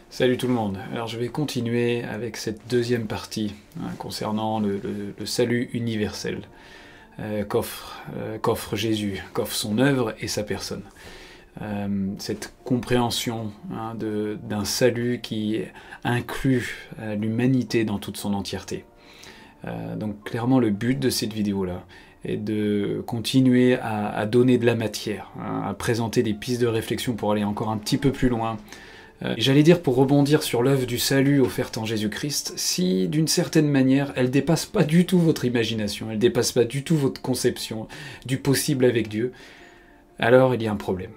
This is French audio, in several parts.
Salut tout le monde. Alors je vais continuer avec cette deuxième partie concernant le salut universel qu'offre Jésus, qu'offre son œuvre et sa personne. Cette compréhension d'un salut qui inclut l'humanité dans toute son entièreté. Donc clairement le but de cette vidéo-là est de continuer à donner de la matière, à présenter des pistes de réflexion pour aller encore un petit peu plus loin. J'allais dire pour rebondir sur l'œuvre du salut offerte en Jésus-Christ, si d'une certaine manière elle dépasse pas du tout votre imagination, elle dépasse pas du tout votre conception du possible avec Dieu, alors il y a un problème.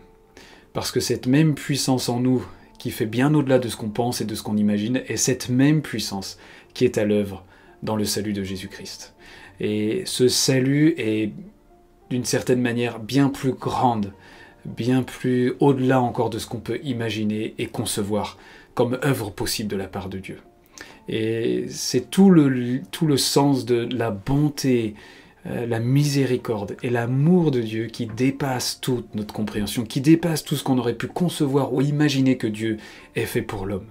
Parce que cette même puissance en nous, qui fait bien au-delà de ce qu'on pense et de ce qu'on imagine, est cette même puissance qui est à l'œuvre dans le salut de Jésus-Christ. Et ce salut est d'une certaine manière bien plus grande, bien plus au-delà encore de ce qu'on peut imaginer et concevoir comme œuvre possible de la part de Dieu. Et c'est tout le sens de la bonté, la miséricorde et l'amour de Dieu qui dépasse toute notre compréhension, qui dépasse tout ce qu'on aurait pu concevoir ou imaginer que Dieu ait fait pour l'homme.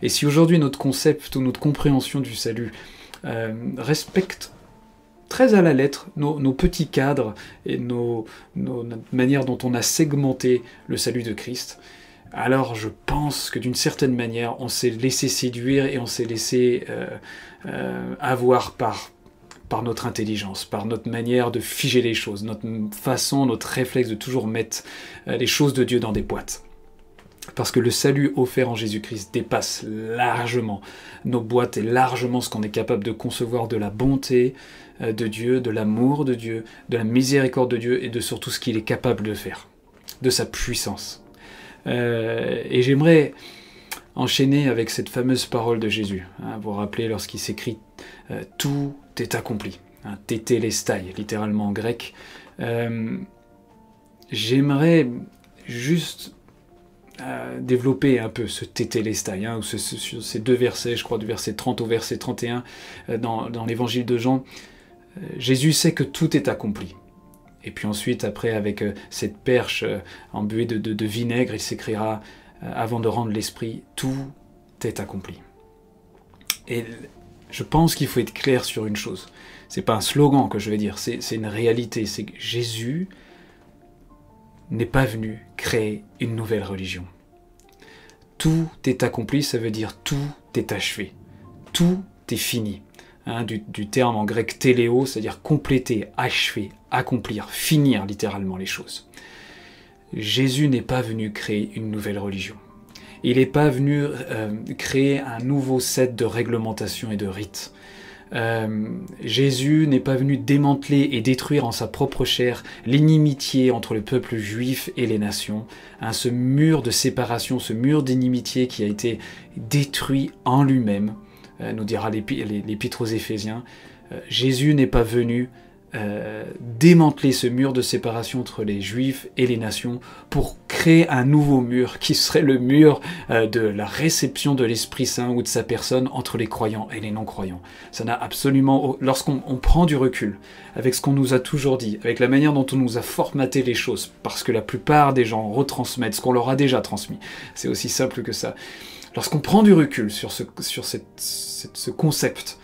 Et si aujourd'hui notre concept ou notre compréhension du salut respecte très à la lettre nos petits cadres et notre manière dont on a segmenté le salut de Christ, alors je pense que d'une certaine manière on s'est laissé séduire et on s'est laissé avoir par notre intelligence, par notre manière de figer les choses, notre façon, notre réflexe de toujours mettre les choses de Dieu dans des boîtes. Parce que le salut offert en Jésus-Christ dépasse largement nos boîtes et largement ce qu'on est capable de concevoir de la bonté de Dieu, de l'amour de Dieu, de la miséricorde de Dieu et de surtout ce qu'il est capable de faire, de sa puissance. Et j'aimerais enchaîner avec cette fameuse parole de Jésus. Vous vous rappelez lorsqu'il s'écrit « Tout est accompli ». Tétélestai, littéralement en grec. J'aimerais juste développer un peu ce tétélestai, ou ces deux versets, je crois du verset 30 au verset 31 dans l'évangile de Jean. Jésus sait que tout est accompli. Et puis ensuite, après, avec cette perche embuée de vinaigre, il s'écrira, avant de rendre l'esprit, tout est accompli. Et je pense qu'il faut être clair sur une chose. C'est pas un slogan que je vais dire, c'est une réalité. C'est que Jésus n'est pas venu créer une nouvelle religion. Tout est accompli, ça veut dire tout est achevé. Tout est fini. Du terme en grec téléo, c'est-à-dire compléter, achever, accomplir, finir littéralement les choses. Jésus n'est pas venu créer une nouvelle religion. Il n'est pas venu créer un nouveau set de réglementations et de rites. Jésus n'est pas venu démanteler et détruire en sa propre chair l'inimitié entre le peuple juif et les nations, ce mur de séparation, ce mur d'inimitié qui a été détruit en lui-même, nous dira l'épître aux Éphésiens. Jésus n'est pas venu démanteler ce mur de séparation entre les Juifs et les nations pour créer un nouveau mur qui serait le mur de la réception de l'Esprit Saint ou de sa personne entre les croyants et les non-croyants. Ça n'a absolument... Lorsqu'on prend du recul avec ce qu'on nous a toujours dit, avec la manière dont on nous a formaté les choses, parce que la plupart des gens retransmettent ce qu'on leur a déjà transmis, c'est aussi simple que ça. Lorsqu'on prend du recul sur ce concept,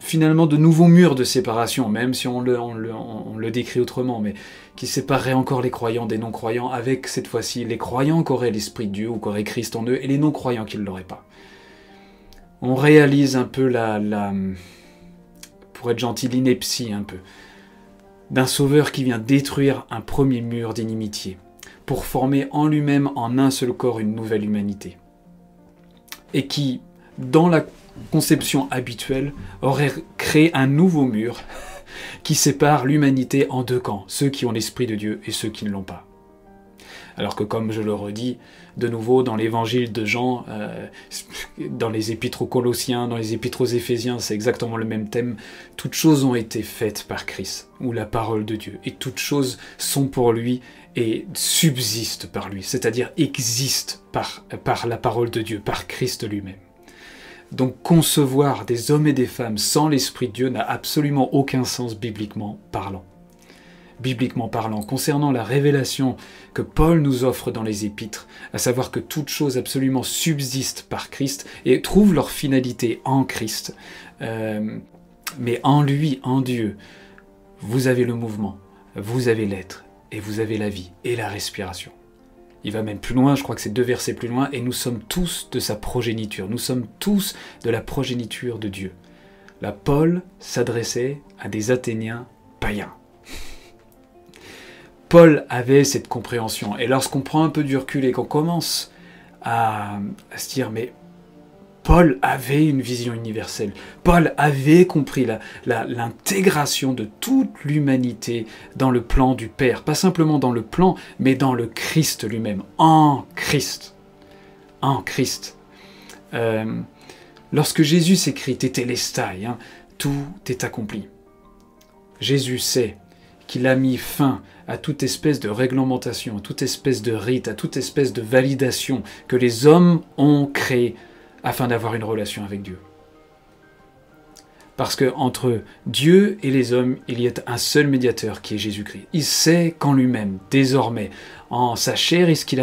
finalement de nouveaux murs de séparation, même si on le décrit autrement, mais qui séparerait encore les croyants des non-croyants, avec cette fois-ci les croyants qui auraient l'Esprit de Dieu ou qui auraient Christ en eux, et les non-croyants qui ne l'auraient pas. On réalise un peu pour être gentil, l'ineptie un peu, d'un sauveur qui vient détruire un premier mur d'inimitié, pour former en lui-même en un seul corps une nouvelle humanité. Et qui, dans la conception habituelle, aurait créé un nouveau mur qui sépare l'humanité en deux camps, ceux qui ont l'Esprit de Dieu et ceux qui ne l'ont pas. Alors que, comme je le redis, de nouveau, dans l'évangile de Jean, dans les épîtres aux Colossiens, dans les épîtres aux Éphésiens, c'est exactement le même thème. Toutes choses ont été faites par Christ, ou la parole de Dieu, et toutes choses sont pour lui et subsistent par lui, c'est-à-dire existent par la parole de Dieu, par Christ lui-même. Donc concevoir des hommes et des femmes sans l'Esprit de Dieu n'a absolument aucun sens bibliquement parlant. bibliquement parlant, concernant la révélation que Paul nous offre dans les Épîtres, à savoir que toutes choses absolument subsistent par Christ et trouvent leur finalité en Christ, mais en lui, en Dieu, vous avez le mouvement, vous avez l'être, et vous avez la vie et la respiration. Il va même plus loin, je crois que c'est 2 versets plus loin, et nous sommes tous de sa progéniture, nous sommes tous de la progéniture de Dieu. Là, Paul s'adressait à des Athéniens païens. Paul avait cette compréhension, et lorsqu'on prend un peu du recul et qu'on commence à se dire, mais Paul avait une vision universelle, Paul avait compris l'intégration de toute l'humanité dans le plan du Père, pas simplement dans le plan, mais dans le Christ lui-même, en Christ. En Christ. Lorsque Jésus s'écrit « Tétélestai », tout est accompli. Jésus sait qu'il a mis fin à toute espèce de réglementation, à toute espèce de rite, à toute espèce de validation que les hommes ont créée afin d'avoir une relation avec Dieu. Parce que entre Dieu et les hommes, il y a un seul médiateur qui est Jésus-Christ. Il sait qu'en lui-même, désormais, en sa chair, est-ce qu'il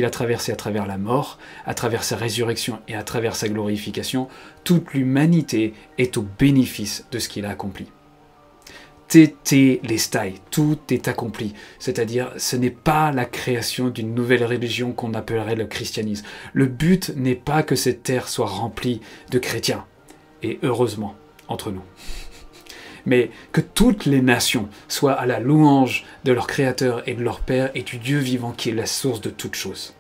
a traversé à travers la mort, à travers sa résurrection et à travers sa glorification, toute l'humanité est au bénéfice de ce qu'il a accompli. Tétélestai, tout est accompli. C'est-à-dire, ce n'est pas la création d'une nouvelle religion qu'on appellerait le christianisme. Le but n'est pas que cette terre soit remplie de chrétiens. Et heureusement, entre nous. Mais que toutes les nations soient à la louange de leur Créateur et de leur Père et du Dieu vivant qui est la source de toutes choses.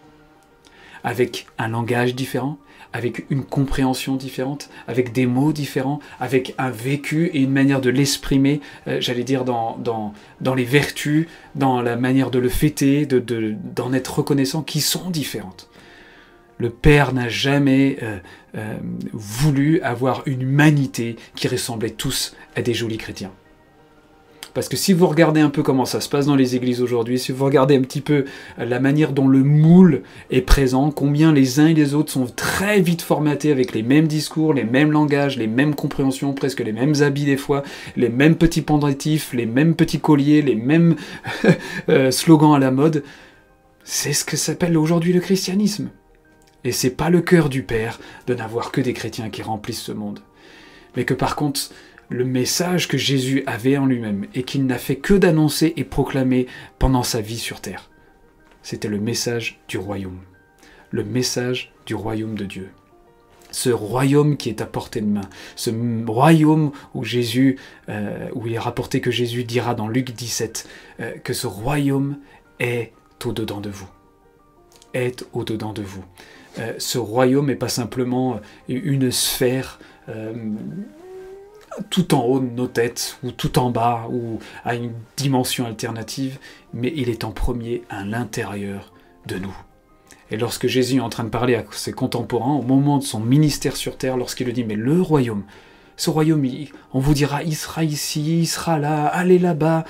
Avec un langage différent, avec une compréhension différente, avec des mots différents, avec un vécu et une manière de l'exprimer, j'allais dire dans les vertus, dans la manière de le fêter, d'en être reconnaissant, qui sont différentes. Le Père n'a jamais voulu avoir une humanité qui ressemblait tous à des jolis chrétiens. Parce que si vous regardez un peu comment ça se passe dans les églises aujourd'hui, si vous regardez un petit peu la manière dont le moule est présent, combien les uns et les autres sont très vite formatés avec les mêmes discours, les mêmes langages, les mêmes compréhensions, presque les mêmes habits des fois, les mêmes petits pendentifs, les mêmes petits colliers, les mêmes slogans à la mode, c'est ce que s'appelle aujourd'hui le christianisme. Et c'est pas le cœur du Père de n'avoir que des chrétiens qui remplissent ce monde. Mais que par contre, le message que Jésus avait en lui-même et qu'il n'a fait que d'annoncer et proclamer pendant sa vie sur terre, c'était le message du royaume. Le message du royaume de Dieu. Ce royaume qui est à portée de main. Ce royaume où où il est rapporté que Jésus dira dans Luc 17 que ce royaume est au-dedans de vous. Est au-dedans de vous. Ce royaume n'est pas simplement une sphère tout en haut de nos têtes, ou tout en bas, ou à une dimension alternative, mais il est en premier à l'intérieur de nous. Et lorsque Jésus est en train de parler à ses contemporains, au moment de son ministère sur terre, lorsqu'il le dit, mais le royaume, ce royaume, on vous dira, il sera ici, il sera là, allez là-bas.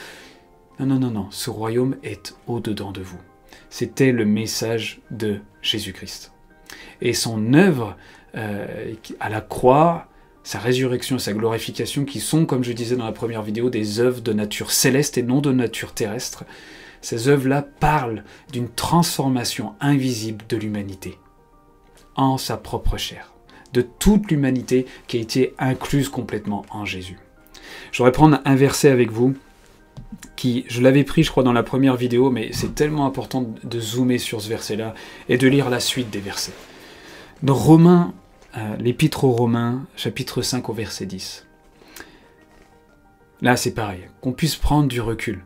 Non, non, non, non, ce royaume est au-dedans de vous. C'était le message de Jésus-Christ. Et son œuvre à la croix, sa résurrection et sa glorification, qui sont, comme je disais dans la première vidéo, des œuvres de nature céleste et non de nature terrestre, ces œuvres-là parlent d'une transformation invisible de l'humanité, en sa propre chair, de toute l'humanité qui a été incluse complètement en Jésus. Je voudrais prendre un verset avec vous, qui, je l'avais pris je crois dans la première vidéo, mais c'est tellement important de zoomer sur ce verset-là et de lire la suite des versets. Dans Romains, l'Épître aux Romains, chapitre 5 au verset 10. Là c'est pareil, qu'on puisse prendre du recul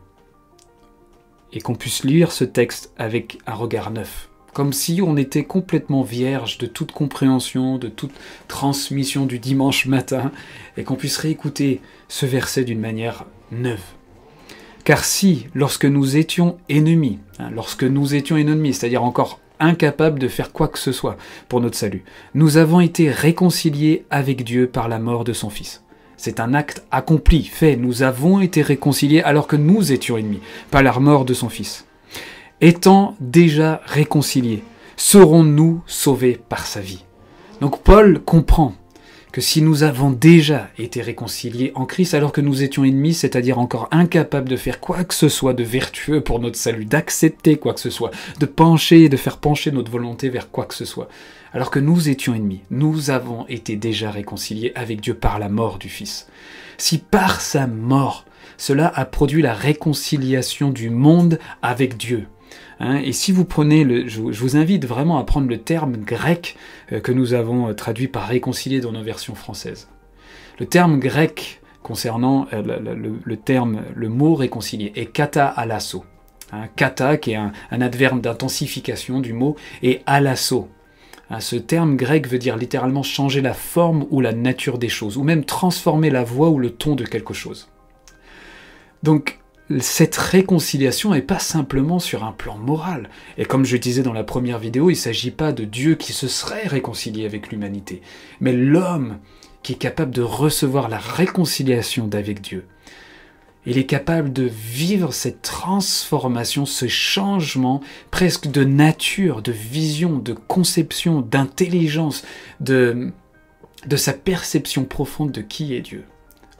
et qu'on puisse lire ce texte avec un regard neuf, comme si on était complètement vierge de toute compréhension, de toute transmission du dimanche matin, et qu'on puisse réécouter ce verset d'une manière neuve. Car si, lorsque nous étions ennemis, c'est-à-dire encore incapables de faire quoi que ce soit pour notre salut, nous avons été réconciliés avec Dieu par la mort de son Fils. C'est un acte accompli, fait, nous avons été réconciliés alors que nous étions ennemis, par la mort de son Fils. Étant déjà réconciliés, serons-nous sauvés par sa vie? Donc Paul comprend que si nous avons déjà été réconciliés en Christ alors que nous étions ennemis, c'est-à-dire encore incapables de faire quoi que ce soit de vertueux pour notre salut, d'accepter quoi que ce soit, de faire pencher notre volonté vers quoi que ce soit, alors que nous étions ennemis, nous avons été déjà réconciliés avec Dieu par la mort du Fils. Si par sa mort, cela a produit la réconciliation du monde avec Dieu, et si vous prenez, je vous invite vraiment à prendre le terme grec que nous avons traduit par réconcilier dans nos versions françaises. Le terme grec concernant le mot réconcilier est kata alasso. Kata qui est un adverbe d'intensification du mot et alasso. Ce terme grec veut dire littéralement changer la forme ou la nature des choses, ou même transformer la voix ou le ton de quelque chose. Donc, cette réconciliation n'est pas simplement sur un plan moral. Et comme je disais dans la première vidéo, il ne s'agit pas de Dieu qui se serait réconcilié avec l'humanité, mais l'homme qui est capable de recevoir la réconciliation d'avec Dieu. Il est capable de vivre cette transformation, ce changement presque de nature, de vision, de conception, d'intelligence, de sa perception profonde de qui est Dieu.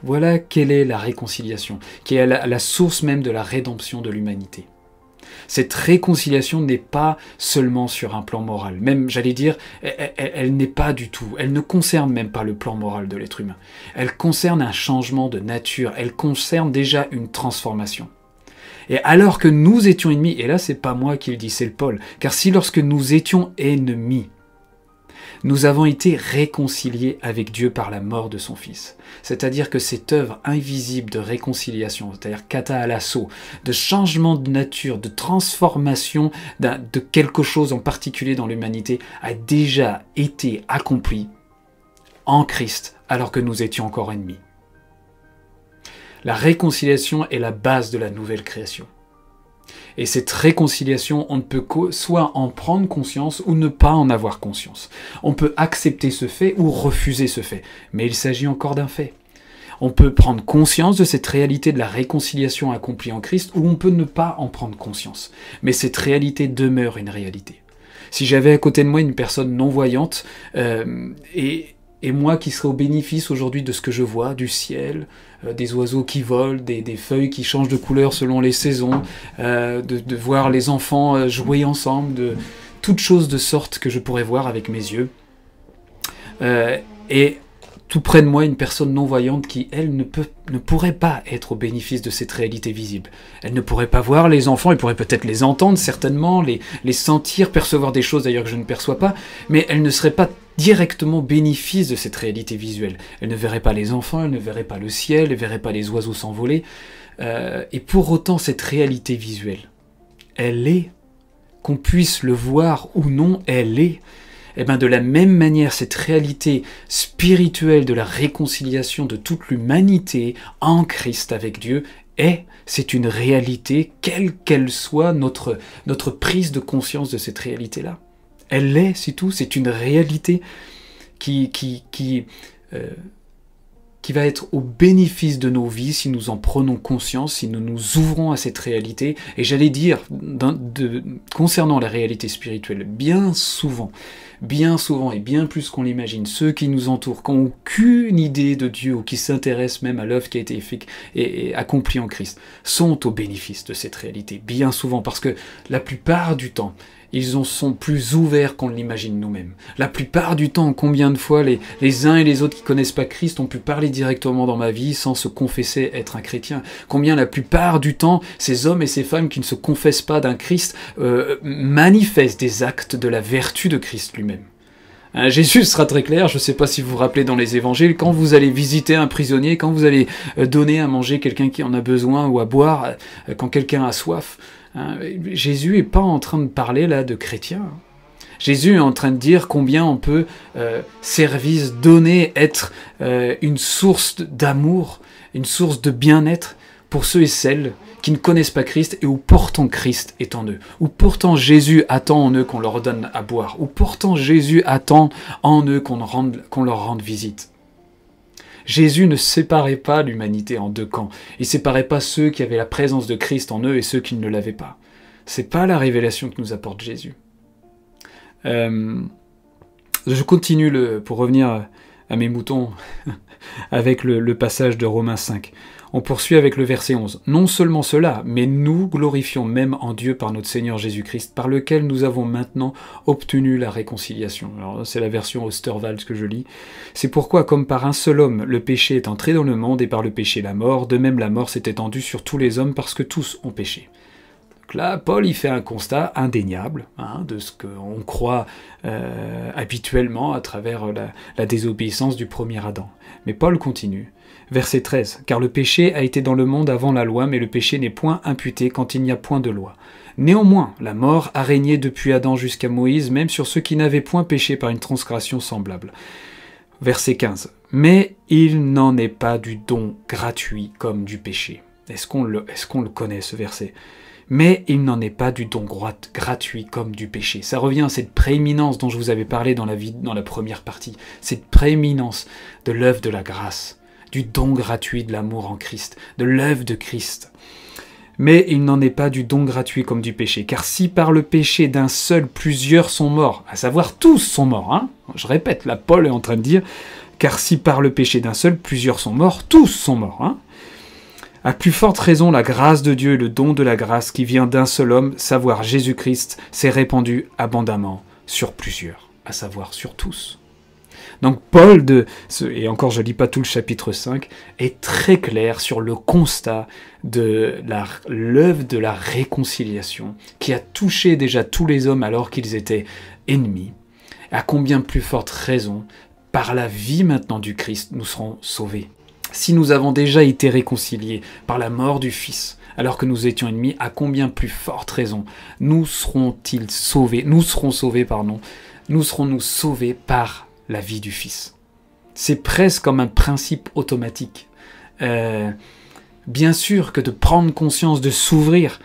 Voilà quelle est la réconciliation, qui est la source même de la rédemption de l'humanité. Cette réconciliation n'est pas seulement sur un plan moral, même, j'allais dire, elle n'est pas du tout, elle ne concerne même pas le plan moral de l'être humain. Elle concerne un changement de nature, elle concerne déjà une transformation. Et alors que nous étions ennemis, et là c'est pas moi qui le dis, c'est le Paul, car si lorsque nous étions ennemis, nous avons été réconciliés avec Dieu par la mort de son Fils. C'est-à-dire que cette œuvre invisible de réconciliation, c'est-à-dire kata alasso, de changement de nature, de transformation de quelque chose en particulier dans l'humanité, a déjà été accomplie en Christ alors que nous étions encore ennemis. La réconciliation est la base de la nouvelle création. Et cette réconciliation, on ne peut soit en prendre conscience ou ne pas en avoir conscience. On peut accepter ce fait ou refuser ce fait, mais il s'agit encore d'un fait. On peut prendre conscience de cette réalité de la réconciliation accomplie en Christ ou on peut ne pas en prendre conscience. Mais cette réalité demeure une réalité. Si j'avais à côté de moi une personne non-voyante et moi qui serais au bénéfice aujourd'hui de ce que je vois, du ciel, des oiseaux qui volent, des feuilles qui changent de couleur selon les saisons, de voir les enfants jouer ensemble, de toutes choses de sorte que je pourrais voir avec mes yeux. Et tout près de moi, une personne non-voyante qui, elle, ne pourrait pas être au bénéfice de cette réalité visible. Elle ne pourrait pas voir les enfants, elle pourrait peut-être les entendre, certainement, les sentir, percevoir des choses d'ailleurs que je ne perçois pas, mais elle ne serait pas directement au bénéfice de cette réalité visuelle. Elle ne verrait pas les enfants, elle ne verrait pas le ciel, elle ne verrait pas les oiseaux s'envoler. Et pour autant, cette réalité visuelle, elle est, qu'on puisse le voir ou non, elle est. Et bien de la même manière, cette réalité spirituelle de la réconciliation de toute l'humanité en Christ avec Dieu c'est une réalité, quelle qu'elle soit notre prise de conscience de cette réalité-là. Elle l'est, c'est tout, c'est une réalité qui va être au bénéfice de nos vies si nous en prenons conscience, si nous nous ouvrons à cette réalité. Et j'allais dire, concernant la réalité spirituelle, bien souvent, et bien plus qu'on l'imagine, ceux qui nous entourent, qui n'ont aucune idée de Dieu ou qui s'intéressent même à l'œuvre qui a été et accomplie en Christ, sont au bénéfice de cette réalité, bien souvent, parce que la plupart du temps, ils en sont plus ouverts qu'on l'imagine nous-mêmes. La plupart du temps, combien de fois les uns et les autres qui ne connaissent pas Christ ont pu parler directement dans ma vie sans se confesser être un chrétien. Combien la plupart du temps, ces hommes et ces femmes qui ne se confessent pas d'un Christ manifestent des actes de la vertu de Christ lui-même. Jésus sera très clair, je ne sais pas si vous vous rappelez dans les évangiles, quand vous allez visiter un prisonnier, quand vous allez donner à manger quelqu'un qui en a besoin ou à boire, quand quelqu'un a soif, Jésus n'est pas en train de parler là de chrétiens. Jésus est en train de dire combien on peut servir, donner, être une source d'amour, une source de bien-être pour ceux et celles qui ne connaissent pas Christ et où pourtant Christ est en eux, où pourtant Jésus attend en eux qu'on leur donne à boire, où pourtant Jésus attend en eux qu'on leur rende visite. Jésus ne séparait pas l'humanité en deux camps. Il ne séparait pas ceux qui avaient la présence de Christ en eux et ceux qui ne l'avaient pas. Ce n'est pas la révélation que nous apporte Jésus. Je continue pour revenir à mes moutons avec le passage de Romains 5. On poursuit avec le verset 11. « Non seulement cela, mais nous glorifions même en Dieu par notre Seigneur Jésus-Christ, par lequel nous avons maintenant obtenu la réconciliation. » Alors c'est la version Osterwald que je lis. « C'est pourquoi, comme par un seul homme, le péché est entré dans le monde, et par le péché la mort, de même la mort s'est étendue sur tous les hommes, parce que tous ont péché. » Donc là, Paul il fait un constat indéniable de ce qu'on croit habituellement à travers la désobéissance du premier Adam. Mais Paul continue. Verset 13. « Car le péché a été dans le monde avant la loi, mais le péché n'est point imputé quand il n'y a point de loi. Néanmoins, la mort a régné depuis Adam jusqu'à Moïse, même sur ceux qui n'avaient point péché par une transgression semblable. » Verset 15. « Mais il n'en est pas du don gratuit comme du péché. » Est-ce qu'on le connaît, ce verset ? Mais il n'en est pas du don gratuit comme du péché. Ça revient à cette prééminence dont je vous avais parlé dans la première partie, cette prééminence de l'œuvre de la grâce, du don gratuit de l'amour en Christ, de l'œuvre de Christ. Mais il n'en est pas du don gratuit comme du péché, car si par le péché d'un seul plusieurs sont morts, à savoir tous sont morts, je répète, là Paul est en train de dire, car si par le péché d'un seul plusieurs sont morts, tous sont morts, à plus forte raison, la grâce de Dieu et le don de la grâce qui vient d'un seul homme, savoir Jésus-Christ, s'est répandu abondamment sur plusieurs, à savoir sur tous. Donc Paul, et encore je ne lis pas tout le chapitre 5, est très clair sur le constat de l'œuvre de la réconciliation qui a touché déjà tous les hommes alors qu'ils étaient ennemis. À combien plus forte raison, par la vie maintenant du Christ, nous serons sauvés. Si nous avons déjà été réconciliés par la mort du Fils, alors que nous étions ennemis, à combien plus forte raison nous serons sauvés par la vie du Fils. C'est presque comme un principe automatique. Bien sûr que de prendre conscience, de s'ouvrir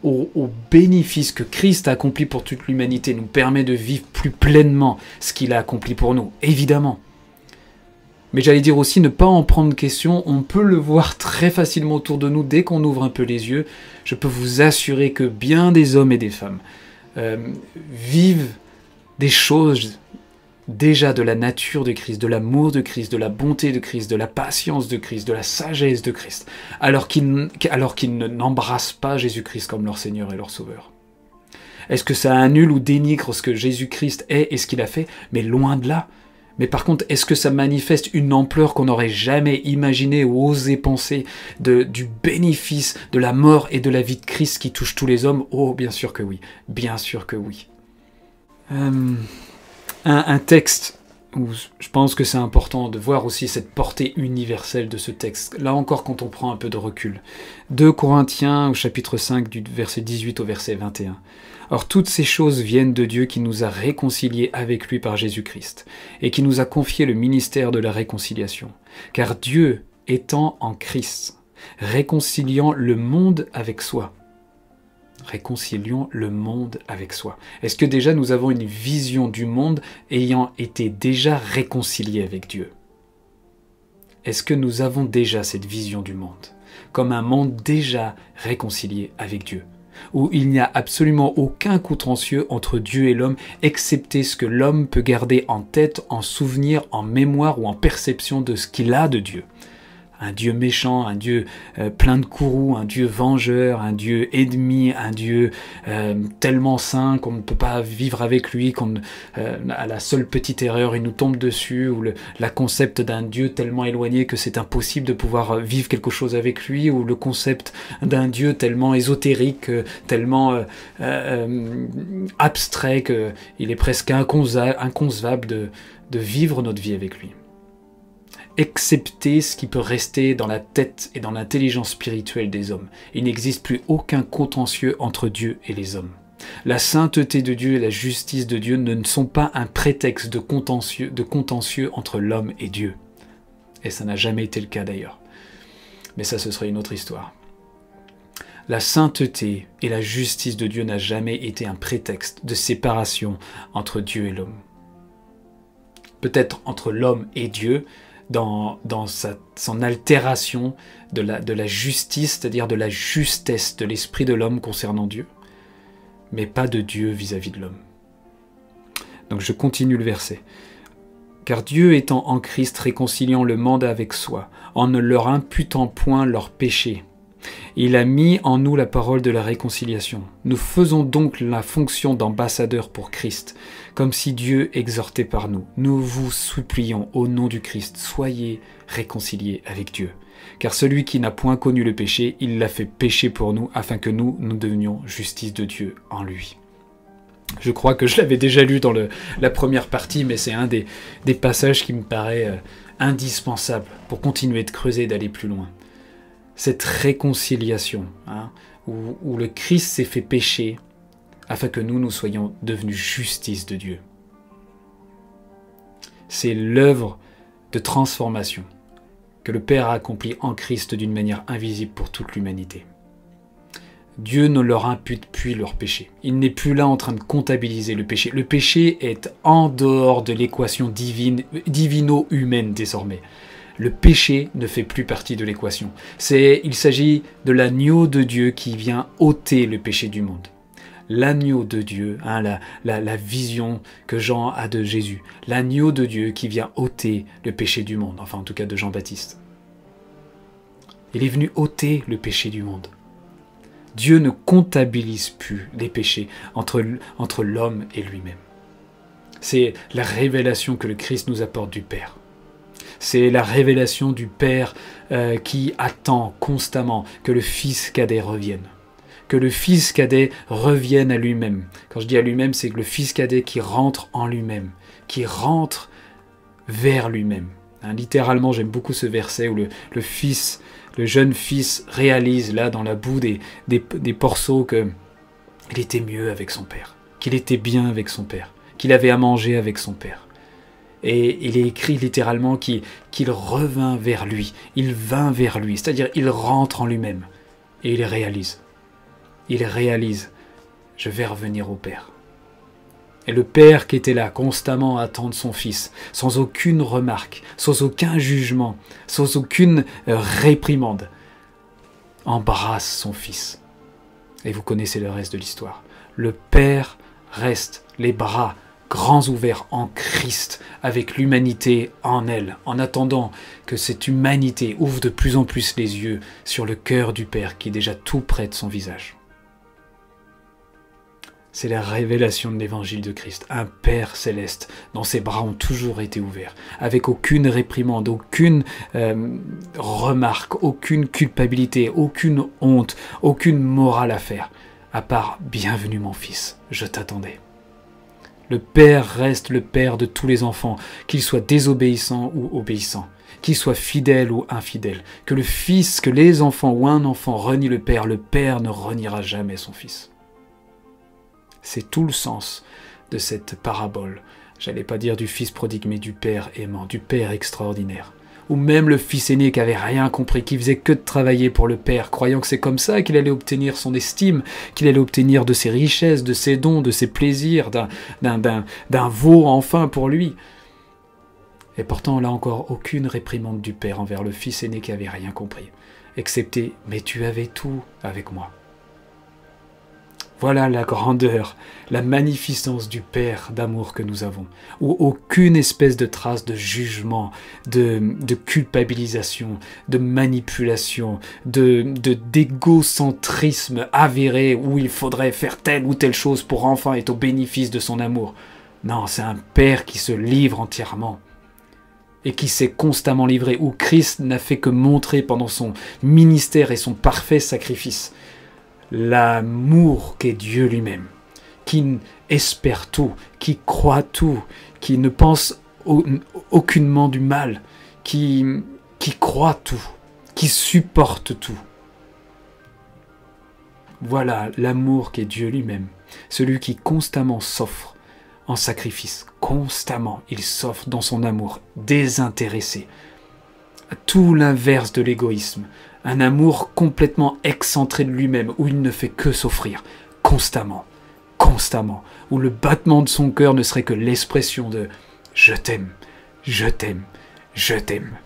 aux bénéfices que Christ a accomplis pour toute l'humanité nous permet de vivre plus pleinement ce qu'il a accompli pour nous, évidemment. Mais j'allais dire aussi, ne pas en prendre question, on peut le voir très facilement autour de nous dès qu'on ouvre un peu les yeux. Je peux vous assurer que bien des hommes et des femmes vivent des choses déjà de la nature de Christ, de l'amour de Christ, de la bonté de Christ, de la patience de Christ, de la sagesse de Christ, alors qu'ils n'embrassent pas Jésus-Christ comme leur Seigneur et leur Sauveur. Est-ce que ça annule ou dénigre ce que Jésus-Christ est et ce qu'il a fait? Mais loin de là. Mais par contre, est-ce que ça manifeste une ampleur qu'on n'aurait jamais imaginée ou osé penser du bénéfice de la mort et de la vie de Christ qui touche tous les hommes? Oh, bien sûr que oui. Bien sûr que oui. Un texte où je pense que c'est important de voir aussi cette portée universelle de ce texte. Là encore, quand on prend un peu de recul. 2 Corinthiens, au chapitre 5, du verset 18 au verset 21. Or, toutes ces choses viennent de Dieu qui nous a réconciliés avec lui par Jésus-Christ, et qui nous a confié le ministère de la réconciliation. Car Dieu, étant en Christ, réconciliant le monde avec soi. Réconcilions le monde avec soi. Est-ce que déjà nous avons une vision du monde ayant été déjà réconcilié avec Dieu? Est-ce que nous avons déjà cette vision du monde, comme un monde déjà réconcilié avec Dieu, où il n'y a absolument aucun contentieux entre Dieu et l'homme, excepté ce que l'homme peut garder en tête, en souvenir, en mémoire ou en perception de ce qu'il a de Dieu? Un Dieu méchant, un Dieu plein de courroux, un Dieu vengeur, un Dieu ennemi, un Dieu tellement saint qu'on ne peut pas vivre avec lui, à la seule petite erreur, il nous tombe dessus, ou la concept d'un Dieu tellement éloigné que c'est impossible de pouvoir vivre quelque chose avec lui, ou le concept d'un Dieu tellement ésotérique, tellement abstrait qu'il est presque inconcevable de vivre notre vie avec lui. Excepté ce qui peut rester dans la tête et dans l'intelligence spirituelle des hommes. Il n'existe plus aucun contentieux entre Dieu et les hommes. La sainteté de Dieu et la justice de Dieu ne sont pas un prétexte de contentieux entre l'homme et Dieu. Et ça n'a jamais été le cas d'ailleurs. Mais ça, ce serait une autre histoire. La sainteté et la justice de Dieu n'a jamais été un prétexte de séparation entre Dieu et l'homme. Peut-être entre l'homme et Dieu, dans son altération de la justice, c'est-à-dire de la justesse de l'esprit de l'homme concernant Dieu, mais pas de Dieu vis-à-vis de l'homme. Donc je continue le verset. Car Dieu étant en Christ réconciliant le monde avec soi, en ne leur imputant point leurs péchés, il a mis en nous la parole de la réconciliation. Nous faisons donc la fonction d'ambassadeur pour Christ, comme si Dieu exhortait par nous. Nous vous supplions au nom du Christ, soyez réconciliés avec Dieu. Car celui qui n'a point connu le péché, il l'a fait pécher pour nous, afin que nous devenions justice de Dieu en lui. Je crois que je l'avais déjà lu dans la première partie, mais c'est un des passages qui me paraît indispensable pour continuer de creuser et d'aller plus loin. Cette réconciliation, où le Christ s'est fait pécher, afin que nous soyons devenus justice de Dieu. C'est l'œuvre de transformation que le Père a accomplie en Christ d'une manière invisible pour toute l'humanité. Dieu ne leur impute plus leur péché. Il n'est plus là en train de comptabiliser le péché. Le péché est en dehors de l'équation divino-humaine désormais. Le péché ne fait plus partie de l'équation. Il s'agit de l'agneau de Dieu qui vient ôter le péché du monde. L'agneau de Dieu, la vision que Jean a de Jésus. L'agneau de Dieu qui vient ôter le péché du monde, enfin en tout cas de Jean-Baptiste. Il est venu ôter le péché du monde. Dieu ne comptabilise plus les péchés entre l'homme et lui-même. C'est la révélation que le Christ nous apporte du Père. C'est la révélation du Père qui attend constamment que le Fils cadet revienne. Que le Fils cadet revienne à lui-même. Quand je dis à lui-même, c'est que le Fils cadet qui rentre en lui-même, qui rentre vers lui-même. Littéralement, j'aime beaucoup ce verset où le jeune fils réalise là dans la boue des porceaux qu'il était mieux avec son père, qu'il était bien avec son père, qu'il avait à manger avec son père. Et il est écrit littéralement qu'il revint vers lui, il vint vers lui, c'est-à-dire il rentre en lui-même et il réalise. Il réalise, je vais revenir au Père. Et le Père qui était là constamment à attendre son Fils, sans aucune remarque, sans aucun jugement, sans aucune réprimande, embrasse son Fils. Et vous connaissez le reste de l'histoire. Le Père reste les bras grands ouverts en Christ, avec l'humanité en elle, en attendant que cette humanité ouvre de plus en plus les yeux sur le cœur du Père qui est déjà tout près de son visage. C'est la révélation de l'évangile de Christ, un Père céleste dont ses bras ont toujours été ouverts, avec aucune réprimande, aucune remarque, aucune culpabilité, aucune honte, aucune morale à faire, à part « Bienvenue mon fils, je t'attendais ». Le Père reste le Père de tous les enfants, qu'ils soient désobéissants ou obéissants, qu'ils soient fidèles ou infidèles. Que le Fils, que les enfants ou un enfant renie le Père ne reniera jamais son Fils. C'est tout le sens de cette parabole. J'allais pas dire du fils prodigue, mais du père aimant, du père extraordinaire. Ou même le fils aîné qui avait rien compris, qui faisait que de travailler pour le père, croyant que c'est comme ça qu'il allait obtenir son estime, qu'il allait obtenir de ses richesses, de ses dons, de ses plaisirs, d'un veau enfin pour lui. Et pourtant, là encore, aucune réprimande du père envers le fils aîné qui avait rien compris, excepté « mais tu avais tout avec moi ». Voilà la grandeur, la magnificence du Père d'amour que nous avons, où aucune espèce de trace de jugement, de culpabilisation, de manipulation, d'égocentrisme avéré, où il faudrait faire telle ou telle chose pour enfin être au bénéfice de son amour. Non, c'est un Père qui se livre entièrement et qui s'est constamment livré, où Christ n'a fait que montrer pendant son ministère et son parfait sacrifice l'amour qu'est Dieu lui-même, qui espère tout, qui croit tout, qui ne pense aucunement du mal, qui croit tout, qui supporte tout. Voilà l'amour qu'est Dieu lui-même, celui qui constamment s'offre en sacrifice, constamment il s'offre dans son amour désintéressé, à tout l'inverse de l'égoïsme, un amour complètement excentré de lui-même, où il ne fait que s'offrir, constamment, où le battement de son cœur ne serait que l'expression de « je t'aime, je t'aime, je t'aime ».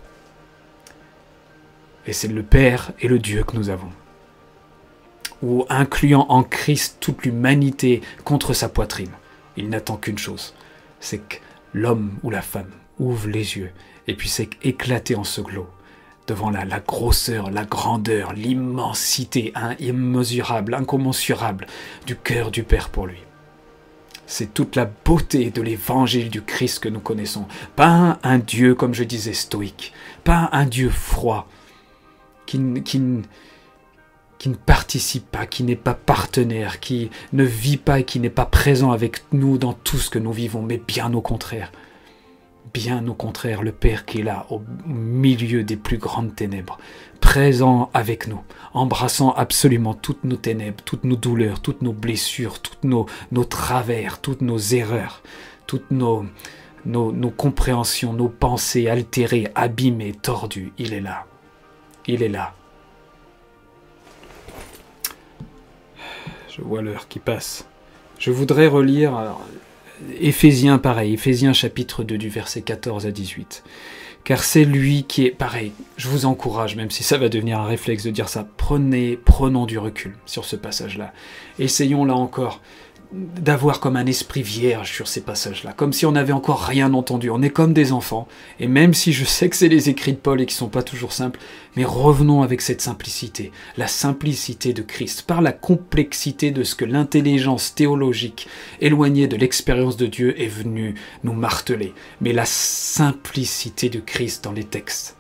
Et c'est le Père et le Dieu que nous avons, où incluant en Christ toute l'humanité contre sa poitrine, il n'attend qu'une chose, c'est que l'homme ou la femme, ouvre les yeux et puisse éclater en sanglots devant la grosseur, la grandeur, l'immensité immesurable, incommensurable du cœur du Père pour lui. C'est toute la beauté de l'évangile du Christ que nous connaissons. Pas un Dieu, comme je disais, stoïque. Pas un Dieu froid, qui ne participe pas, qui n'est pas partenaire, qui ne vit pas et qui n'est pas présent avec nous dans tout ce que nous vivons, mais bien au contraire. Bien au contraire, le Père qui est là, au milieu des plus grandes ténèbres, présent avec nous, embrassant absolument toutes nos ténèbres, toutes nos douleurs, toutes nos blessures, toutes nos travers, toutes nos erreurs, toutes nos compréhensions, nos pensées altérées, abîmées, tordues. Il est là. Il est là. Je vois l'heure qui passe. Je voudrais relire Éphésiens, pareil, Éphésiens chapitre 2 du verset 14 à 18. Car c'est lui qui est, pareil, je vous encourage, même si ça va devenir un réflexe de dire ça, prenons du recul sur ce passage-là. Essayons là encore d'avoir comme un esprit vierge sur ces passages-là, comme si on n'avait encore rien entendu. On est comme des enfants, et même si je sais que c'est les écrits de Paul et qui ne sont pas toujours simples, mais revenons avec cette simplicité, la simplicité de Christ, par la complexité de ce que l'intelligence théologique éloignée de l'expérience de Dieu est venue nous marteler, mais la simplicité de Christ dans les textes.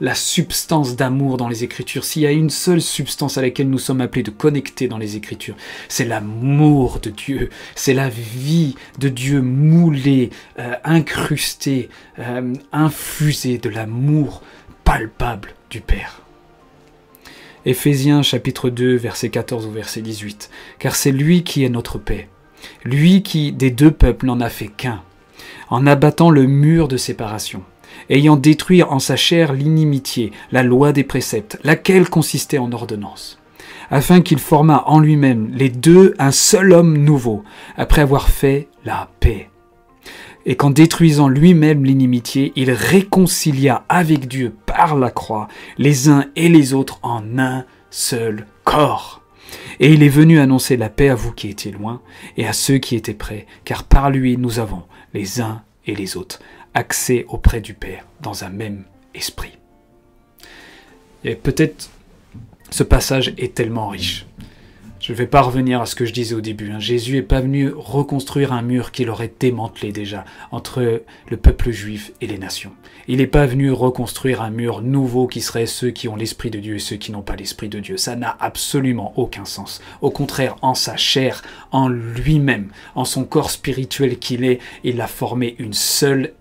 La substance d'amour dans les Écritures. S'il y a une seule substance à laquelle nous sommes appelés de connecter dans les Écritures, c'est l'amour de Dieu, c'est la vie de Dieu moulée, incrustée, infusée de l'amour palpable du Père. Éphésiens chapitre 2, verset 14 au verset 18. Car c'est lui qui est notre paix, lui qui des deux peuples n'en a fait qu'un, en abattant le mur de séparation, ayant détruit en sa chair l'inimitié, la loi des préceptes, laquelle consistait en ordonnances, afin qu'il formât en lui-même les deux un seul homme nouveau, après avoir fait la paix. Et qu'en détruisant lui-même l'inimitié, il réconcilia avec Dieu par la croix les uns et les autres en un seul corps. Et il est venu annoncer la paix à vous qui étiez loin et à ceux qui étaient près, car par lui nous avons, les uns et les autres, accès auprès du Père dans un même esprit. Et peut-être ce passage est tellement riche. Je ne vais pas revenir à ce que je disais au début. Jésus n'est pas venu reconstruire un mur qu'il aurait démantelé déjà entre le peuple juif et les nations. Il n'est pas venu reconstruire un mur nouveau qui serait ceux qui ont l'Esprit de Dieu et ceux qui n'ont pas l'Esprit de Dieu. Ça n'a absolument aucun sens. Au contraire, en sa chair, en lui-même, en son corps spirituel qu'il est, il a formé une seule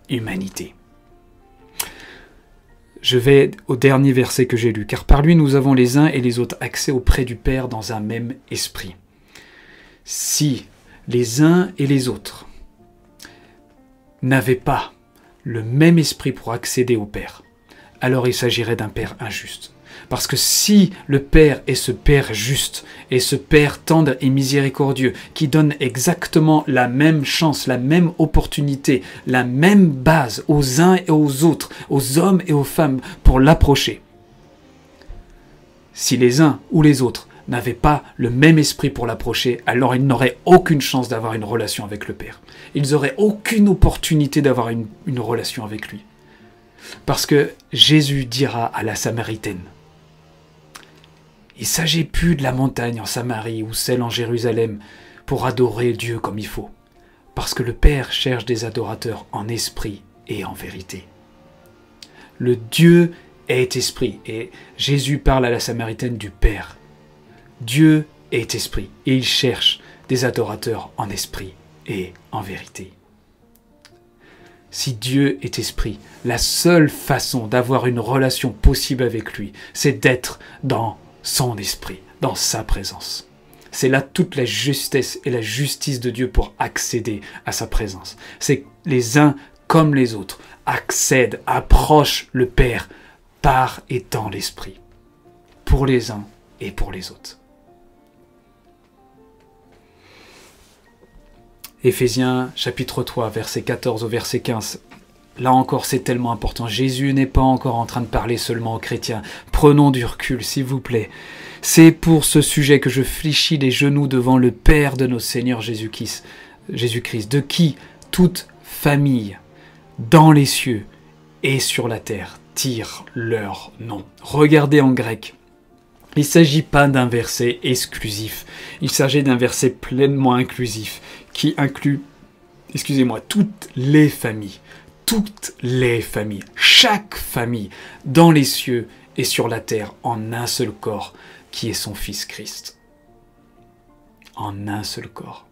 humanité. Je vais au dernier verset que j'ai lu. Car par lui nous avons les uns et les autres accès auprès du Père dans un même esprit. Si les uns et les autres n'avaient pas le même esprit pour accéder au Père, alors il s'agirait d'un Père injuste. Parce que si le Père est ce Père juste, et ce Père tendre et miséricordieux, qui donne exactement la même chance, la même opportunité, la même base aux uns et aux autres, aux hommes et aux femmes, pour l'approcher, si les uns ou les autres n'avaient pas le même esprit pour l'approcher, alors ils n'auraient aucune chance d'avoir une relation avec le Père. Ils n'auraient aucune opportunité d'avoir une relation avec lui. Parce que Jésus dira à la Samaritaine, il ne s'agit plus de la montagne en Samarie ou celle en Jérusalem pour adorer Dieu comme il faut, parce que le Père cherche des adorateurs en esprit et en vérité. Le Dieu est esprit, et Jésus parle à la Samaritaine du Père. Dieu est esprit, et il cherche des adorateurs en esprit et en vérité. Si Dieu est esprit, la seule façon d'avoir une relation possible avec lui, c'est d'être dans son esprit, dans sa présence. C'est là toute la justesse et la justice de Dieu pour accéder à sa présence. C'est que les uns comme les autres accèdent, approchent le Père par et dans l'esprit, pour les uns et pour les autres. Éphésiens chapitre 3, verset 14 au verset 15. Là encore, c'est tellement important. Jésus n'est pas encore en train de parler seulement aux chrétiens. Prenons du recul, s'il vous plaît. C'est pour ce sujet que je fléchis les genoux devant le Père de notre Seigneur Jésus-Christ, de qui toute famille dans les cieux et sur la terre tirent leur nom. Regardez en grec. Il ne s'agit pas d'un verset exclusif, il s'agit d'un verset pleinement inclusif qui inclut, excusez-moi, toutes les familles, chaque famille, dans les cieux et sur la terre, en un seul corps, qui est son Fils Christ. En un seul corps.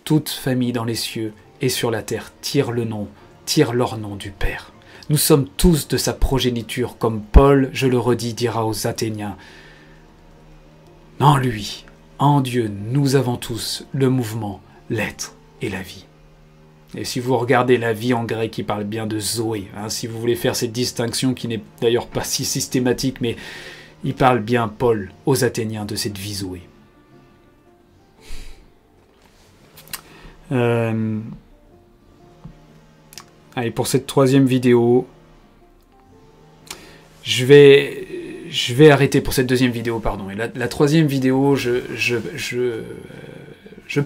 Toute famille dans les cieux et sur la terre tire leur nom du Père. Nous sommes tous de sa progéniture, comme Paul, je le redis, dira aux Athéniens. En lui, en Dieu, nous avons tous le mouvement, l'être et la vie. Et si vous regardez la vie en grec, il parle bien de Zoé. Si vous voulez faire cette distinction qui n'est d'ailleurs pas si systématique, mais il parle bien, Paul, aux Athéniens, de cette vie Zoé. Allez, pour cette troisième vidéo, je vais arrêter pour cette deuxième vidéo, pardon. Et la troisième vidéo, je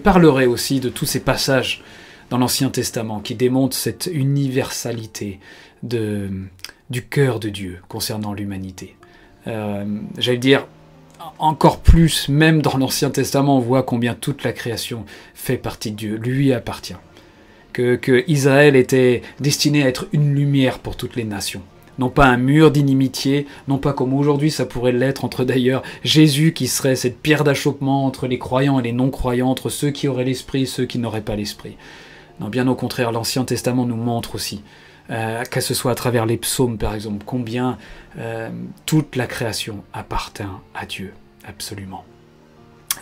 parlerai aussi de tous ces passages dans l'Ancien Testament qui démontrent cette universalité du cœur de Dieu concernant l'humanité. J'allais dire, encore plus, même dans l'Ancien Testament, on voit combien toute la création fait partie de Dieu, lui appartient. Que Israël était destiné à être une lumière pour toutes les nations. Non pas un mur d'inimitié, non pas comme aujourd'hui ça pourrait l'être entre d'ailleurs Jésus qui serait cette pierre d'achoppement entre les croyants et les non-croyants, entre ceux qui auraient l'esprit et ceux qui n'auraient pas l'esprit. Non, bien au contraire, l'Ancien Testament nous montre aussi, que ce soit à travers les psaumes par exemple, combien toute la création appartient à Dieu, absolument.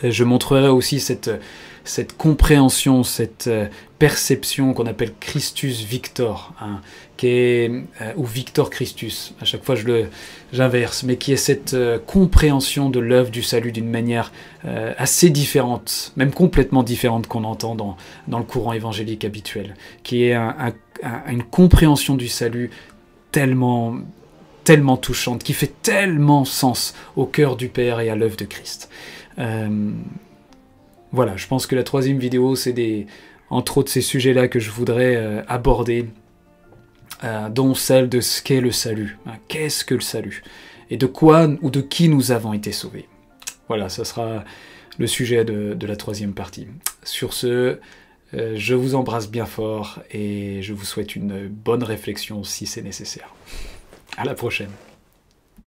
Et je montrerai aussi cette compréhension, cette perception qu'on appelle Christus Victor, ou Victor Christus, à chaque fois j'inverse, mais qui est cette compréhension de l'œuvre du salut d'une manière assez différente, même complètement différente qu'on entend dans le courant évangélique habituel, qui est une compréhension du salut tellement touchante, qui fait tellement sens au cœur du Père et à l'œuvre de Christ. Voilà, je pense que la troisième vidéo, c'est entre autres ces sujets-là que je voudrais aborder, dont celle de ce qu'est le salut. Qu'est-ce que le salut? Et de quoi ou de qui nous avons été sauvés. Voilà, ça sera le sujet de la troisième partie. Sur ce, je vous embrasse bien fort et je vous souhaite une bonne réflexion si c'est nécessaire. À la prochaine.